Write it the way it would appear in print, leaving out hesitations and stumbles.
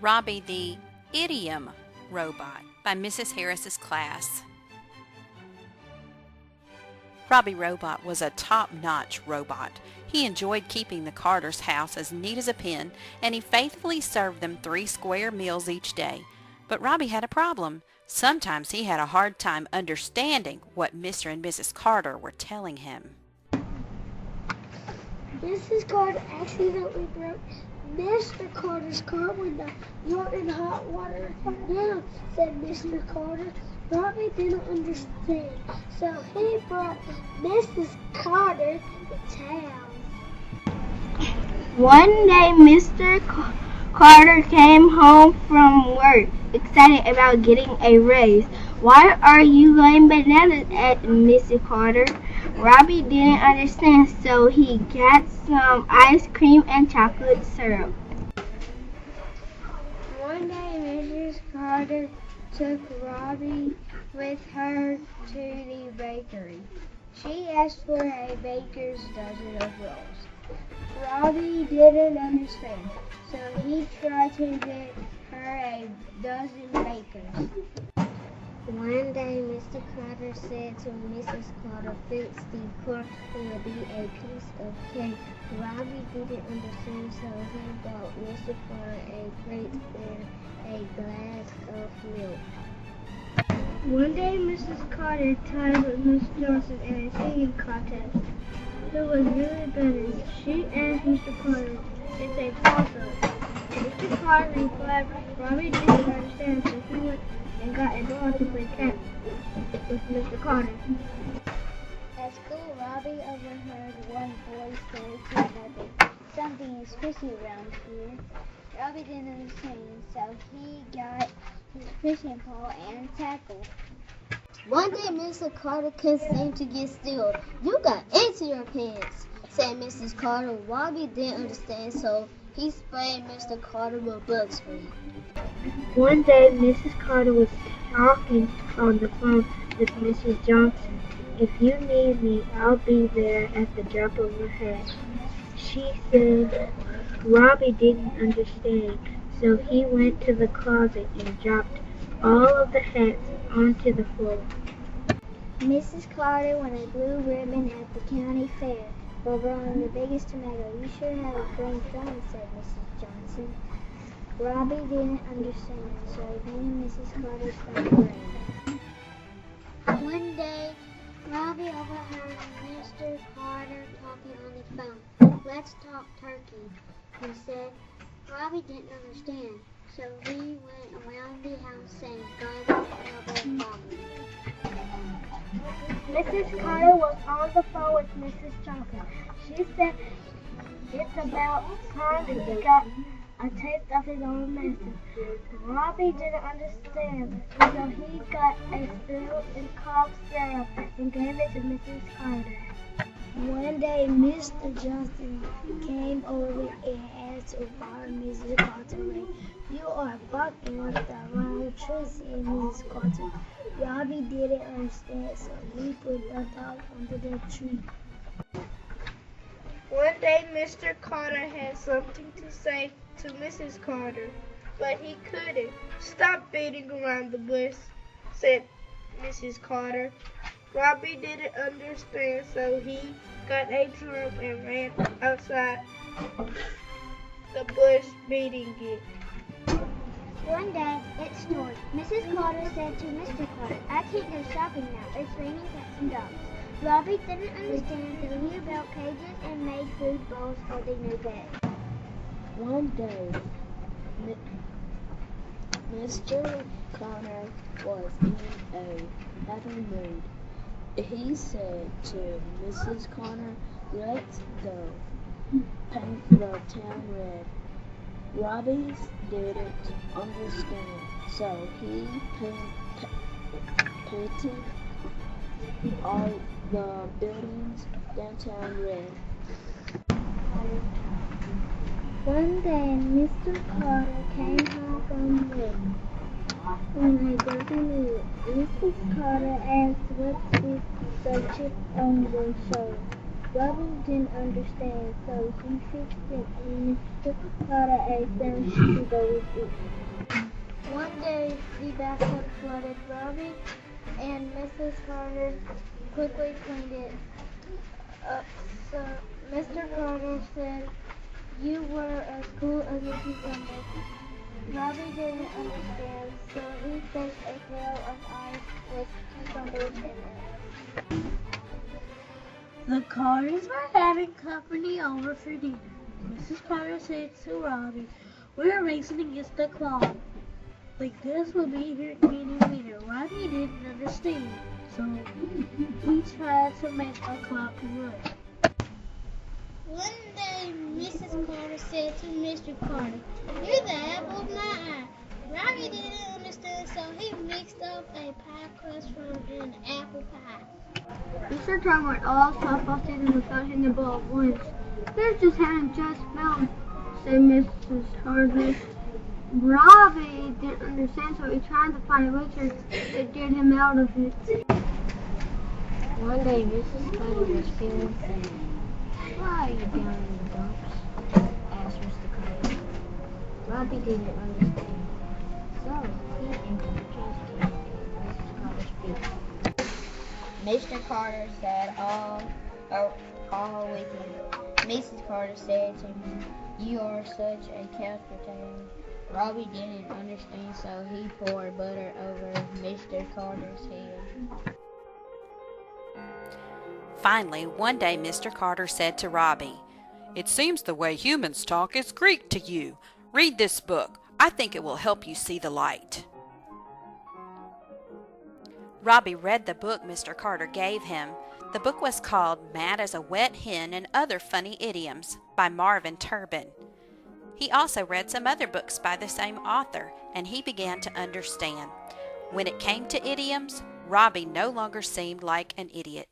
Robbie the Idiom robot by Mrs. Harris's class. Robbie Robot was a top-notch robot. He enjoyed keeping the Carter's house as neat as a pin, and he faithfully served them 3 square meals each day. But Robbie had a problem. Sometimes he had a hard time understanding what Mr. and Mrs. Carter were telling him. Mrs. Carter accidentally broke Mr. Carter's car when the running hot water down, said Mr. Carter. Robbie didn't understand, so he brought Mrs. Carter to town. One day, Mr. Carter came home from work, excited about getting a raise. "Why are you going bananas?" asked Mrs. Carter. Robbie didn't understand, so he got some ice cream and chocolate syrup. One day, Mrs. Carter took Robbie with her to the bakery. She asked for a baker's dozen of rolls. Robbie didn't understand, so he tried to get her a dozen bakers. One day, Mr. Carter said to Mrs. Carter, "Fix the car, will be a piece of cake." Robbie didn't understand, so he bought Mr. Carter a crate and a glass of milk. One day, Mrs. Carter tied with Miss Johnson in a singing contest. It was really better. She asked Mr. Carter if they toss-up. Mr. Carter replied, Robbie didn't understand, so he went and got a ball to play catch with Mr. Carter. At school, Robbie overheard one boy say to another, "Something is fishy around here." Robbie didn't understand, so he got his fishing pole and tackle. One day, Mr. Carter couldn't seem to get still. "You got into your pants," said Mrs. Carter. Robbie didn't understand, so he sprayed Mr. Carter with bug spray. One day, Mrs. Carter was talking on the phone with Mrs. Johnson. "If you need me, I'll be there at the drop of a hat," she said. Robbie didn't understand, so he went to the closet and dropped all of the hats onto the floor. Mrs. Carter won a blue ribbon at the county fair for growing the biggest tomato. "You sure have a green thumb," said Mrs. Johnson. Robbie didn't understand, so then Mrs. Carter stopped worrying. One day, Robbie overheard Mr. Carter talking on the phone. "Let's talk turkey," he said. Robbie didn't understand, so he went around the house saying, "Gobble, gobble, gobble." Mrs. Carter was on the phone with Mrs. Johnson. She said, "It's about time he got a taste of his own medicine." Robbie didn't understand, so he got a spoon and cough syrup and gave it to Mrs. Carter. One day, Mr. Johnson came over and asked to borrow Mrs. Carter's ring. "You are barking with the wrong tree," said Mrs. Carter. Robbie didn't understand, so he put the dog under the tree. One day, Mr. Carter had something to say to Mrs. Carter, but he couldn't. "Stop beating around the bush," said Mrs. Carter. Robbie didn't understand, so he got a drum and ran outside the bush beating it. One day, it snowed. Mrs. Carter said to Mr. Carter, "I can't go shopping now. It's raining cats and dogs." Robbie didn't understand, so he built cages and made food bowls for the new bed. One day, Mr. Connor was in a happy mood. He said to Mrs. Connor, "Let's go paint the town red." Robbie didn't understand, so he painted all the buildings downtown red. One day, Mr. Carter came home from work on a dirty mood. Mrs. Carter asked, "What's with the chip on your shoulder?" Robbie didn't understand, so he fixed it and Mr. Carter asked them to go with it. One day, the bathtub flooded. Robbie and Mrs. Carter quickly cleaned it up. So Mr. Carter said, "You were as cool as a cucumber." Robbie didn't understand, so he fixed a pail of ice with cucumbers in it. The Carters were having company over for dinner. Mrs. Carter said to Robbie, "We're racing against the clock. Like this will be your winner." Robbie didn't understand, so he tried to make a clock run. One day, Mrs. Carter said to Mr. Carter, "You're the apple of my eye." Robbie didn't understand, so he mixed up a pie crust from an apple pie. Mr. Carter went all frustrated and felt in the bowl at once. "Here's just hadn't just fell," said Mrs. Carter. Robbie didn't understand, so he tried to find a way to get him out of it. One day, Mrs. Carter was feeling sad. "Why are you down in the dumps?" asked Mr. Carter. Robbie didn't understand, so he emptied the trash can at Mrs. Carter's feet. Mr. Carter sat all with him. Mrs. Carter said to him, "You are such a couch potato." Robbie didn't understand, so he poured butter over Mr. Carter's head. Finally, one day Mr. Carter said to Robbie, "It seems the way humans talk is Greek to you. Read this book. I think it will help you see the light." Robbie read the book Mr. Carter gave him. The book was called Mad as a Wet Hen and Other Funny Idioms by Marvin Turbin. He also read some other books by the same author, and he began to understand. When it came to idioms, Robbie no longer seemed like an idiot.